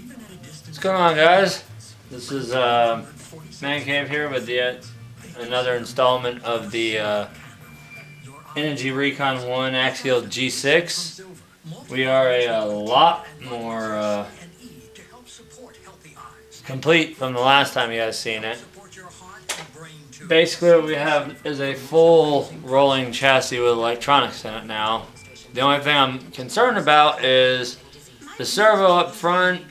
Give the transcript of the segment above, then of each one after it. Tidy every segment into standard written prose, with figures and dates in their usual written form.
What's going on, guys? This is Man Cave here with yet another installment of the Integy Recon 1 Axial G6. We are a lot more complete from the last time you guys seen it. Basically what we have is a full rolling chassis with electronics in it now. The only thing I'm concerned about is the servo up front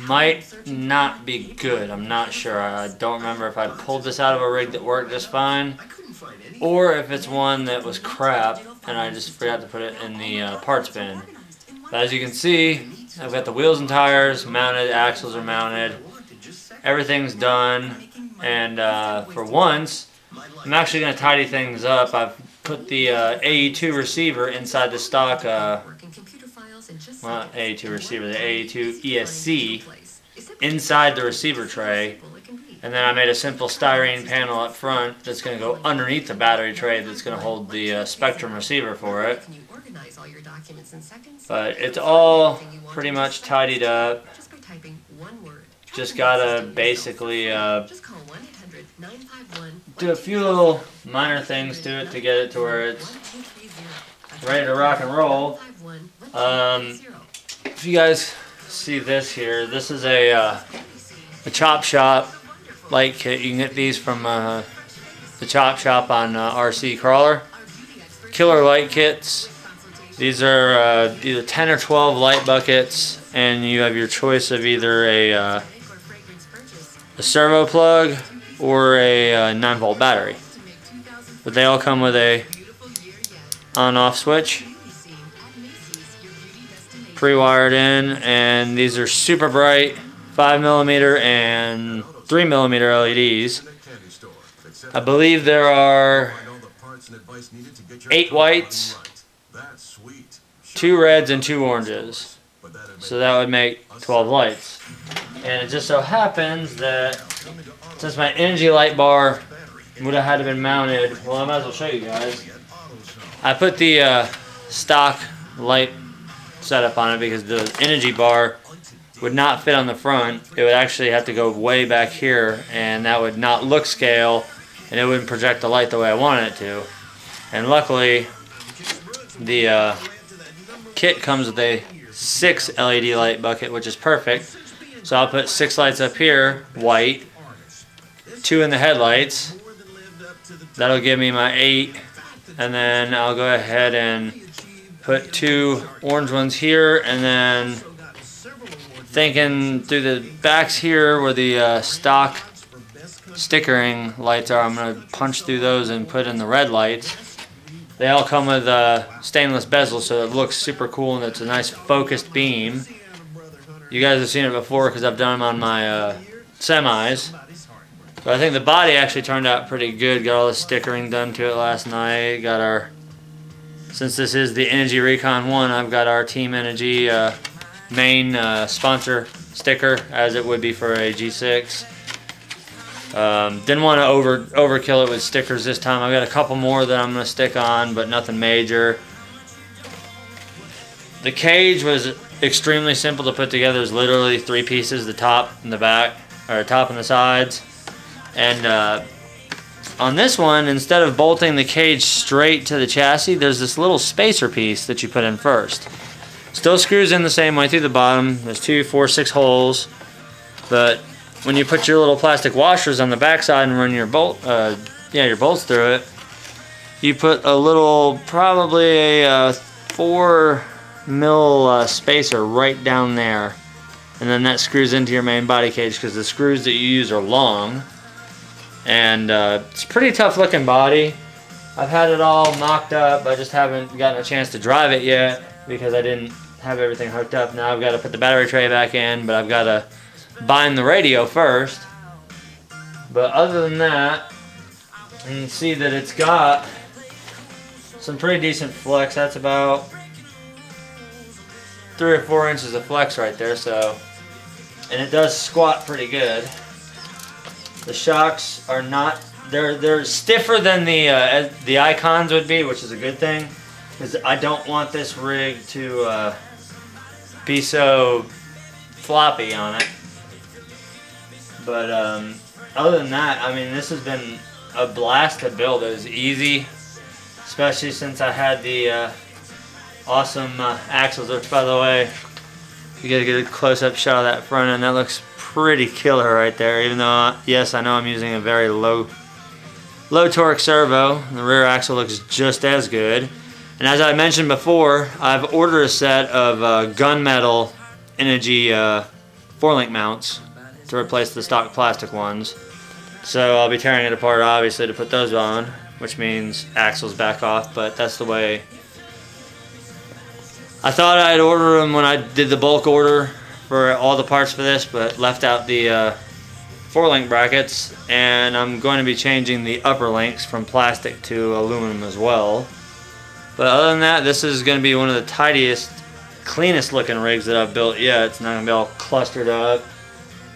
might not be good. I'm not sure. I don't remember if I pulled this out of a rig that worked just fine, or if it's one that was crap and I just forgot to put it in the parts bin. But as you can see, I've got the wheels and tires mounted, axles are mounted, everything's done, and for once, I'm actually going to tidy things up. I've put the AE2 receiver inside the stock, well, AE2 receiver, the AE2 ESC inside the receiver tray, and then I made a simple styrene panel up front that's going to go underneath the battery tray that's going to hold the Spectrum receiver for it. But it's all pretty much tidied up. Just gotta basically do a few little minor things to it to get it to where it's ready to rock and roll. If you guys see this here, this is a Chop Shop light kit. You can get these from the Chop Shop on RC Crawler. Killer light kits. These are either 10 or 12 light buckets, and you have your choice of either a servo plug or a 9-volt battery. But they all come with a on-off switch, pre-wired in, and these are super bright 5mm and 3mm LEDs. I believe there are 8 whites, 2 reds, and 2 oranges. So that would make 12 lights. And it just so happens that since my Integy light bar would have had to been mounted, well, I might as well show you guys. I put the stock light setup on it because the Integy bar would not fit on the front. It would actually have to go way back here, and that would not look scale, and it wouldn't project the light the way I wanted it to. And luckily, the kit comes with a 6 LED light bucket, which is perfect. So I'll put 6 lights up here, white, 2 in the headlights. That'll give me my 8, and then I'll go ahead and put 2 orange ones here, and then thinking through the backs here where the stock stickering lights are, I'm going to punch through those and put in the red lights. They all come with stainless bezels, so it looks super cool, and it's a nice focused beam. You guys have seen it before because I've done them on my semis. So I think the body actually turned out pretty good. Got all the stickering done to it last night. Got our, since this is the Integy Recon 1, I've got our Team Integy main sponsor sticker, as it would be for a G6. Didn't want to overkill it with stickers this time. I've got a couple more that I'm going to stick on, but nothing major. The cage was extremely simple to put together. There's literally 3 pieces, the top and the back, or top and the sides. And on this one, instead of bolting the cage straight to the chassis, there's this little spacer piece that you put in first. Still screws in the same way through the bottom. There's 2, 4, 6 holes, but when you put your little plastic washers on the backside and run your your bolts through it, you put a little, probably a 4mm spacer right down there, and then that screws into your main body cage because the screws that you use are long, and it's a pretty tough looking body. I've had it all mocked up. I just haven't gotten a chance to drive it yet because I didn't have everything hooked up. Now I've got to put the battery tray back in, but I've got to bind the radio first. But other than that, you can see that it's got some pretty decent flex. That's about 3 or 4 inches of flex right there, so, and it does squat pretty good. The shocks are not, they're stiffer than the Icons would be, which is a good thing, because I don't want this rig to be so floppy on it. But other than that, I mean, this has been a blast to build. It was easy, especially since I had the awesome axles, which, by the way, you get a good close-up shot of that front end. That looks pretty killer right there, even though, yes, I know I'm using a very low torque servo. The rear axle looks just as good. And as I mentioned before, I've ordered a set of gunmetal Integy 4-link mounts to replace the stock plastic ones. So I'll be tearing it apart, obviously, to put those on, which means axles back off, but that's the way. I thought I'd order them when I did the bulk order for all the parts for this, but left out the 4-link brackets, and I'm going to be changing the upper links from plastic to aluminum as well. But other than that, this is going to be one of the tidiest, cleanest looking rigs that I've built yet. It's not going to be all clustered up.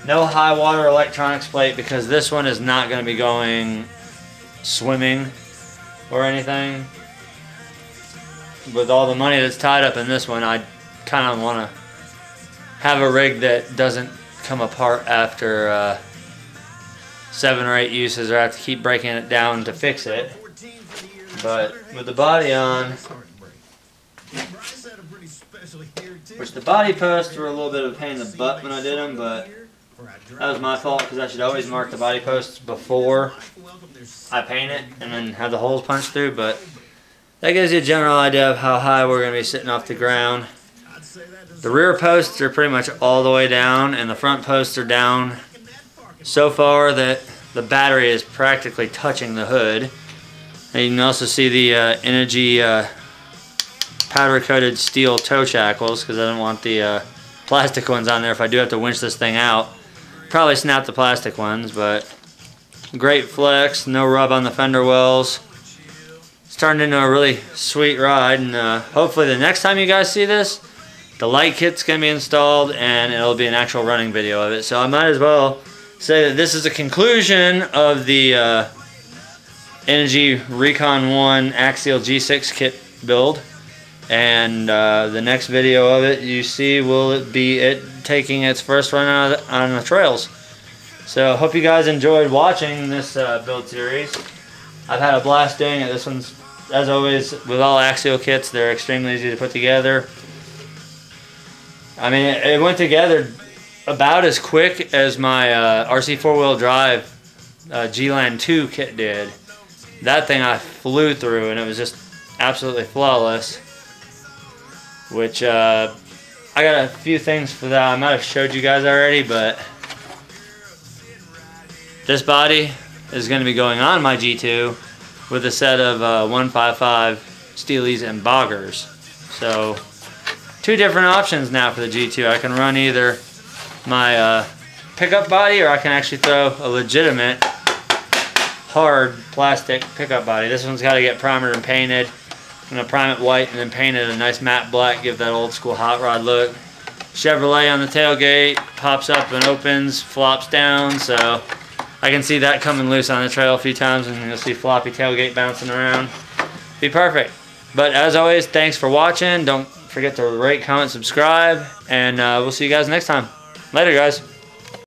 No high water electronics plate, because this one is not going to be going swimming or anything. With all the money that's tied up in this one, I kind of want to have a rig that doesn't come apart after 7 or 8 uses, or I have to keep breaking it down to fix it. But with the body on, which the body posts were a little bit of a pain in the butt when I did them, but that was my fault, because I should always mark the body posts before I paint it and then have the holes punched through. But that gives you a general idea of how high we're going to be sitting off the ground. The rear posts are pretty much all the way down, and the front posts are down so far that the battery is practically touching the hood. And you can also see the Integy powder-coated steel toe shackles, because I don't want the plastic ones on there if I do have to winch this thing out. Probably snap the plastic ones, but great flex, no rub on the fender wells. It's turned into a really sweet ride, and hopefully the next time you guys see this, the light kit's going to be installed and it'll be an actual running video of it. So I might as well say that this is a conclusion of the Integy Recon 1 Axial G6 kit build, and the next video of it you see will be it taking its first run on the trails. So hope you guys enjoyed watching this build series. I've had a blast doing it. This one's, as always, with all Axial kits, they're extremely easy to put together. I mean, it went together about as quick as my RC 4-wheel drive G-Land 2 kit did. That thing I flew through, and it was just absolutely flawless. Which, I got a few things for that I might have showed you guys already, but this body is going to be going on my G2 with a set of 155 Steelies and boggers. So, 2 different options now for the G2. I can run either my pickup body, or I can actually throw a legitimate hard plastic pickup body. This one's got to get primered and painted. I'm going to prime it white and then paint it a nice matte black, give that old school hot rod look. Chevrolet on the tailgate, pops up and opens, flops down, so I can see that coming loose on the trail a few times, and you'll see floppy tailgate bouncing around. Be perfect. But as always, thanks for watching. Don't forget to rate, comment, subscribe, and we'll see you guys next time. Later, guys.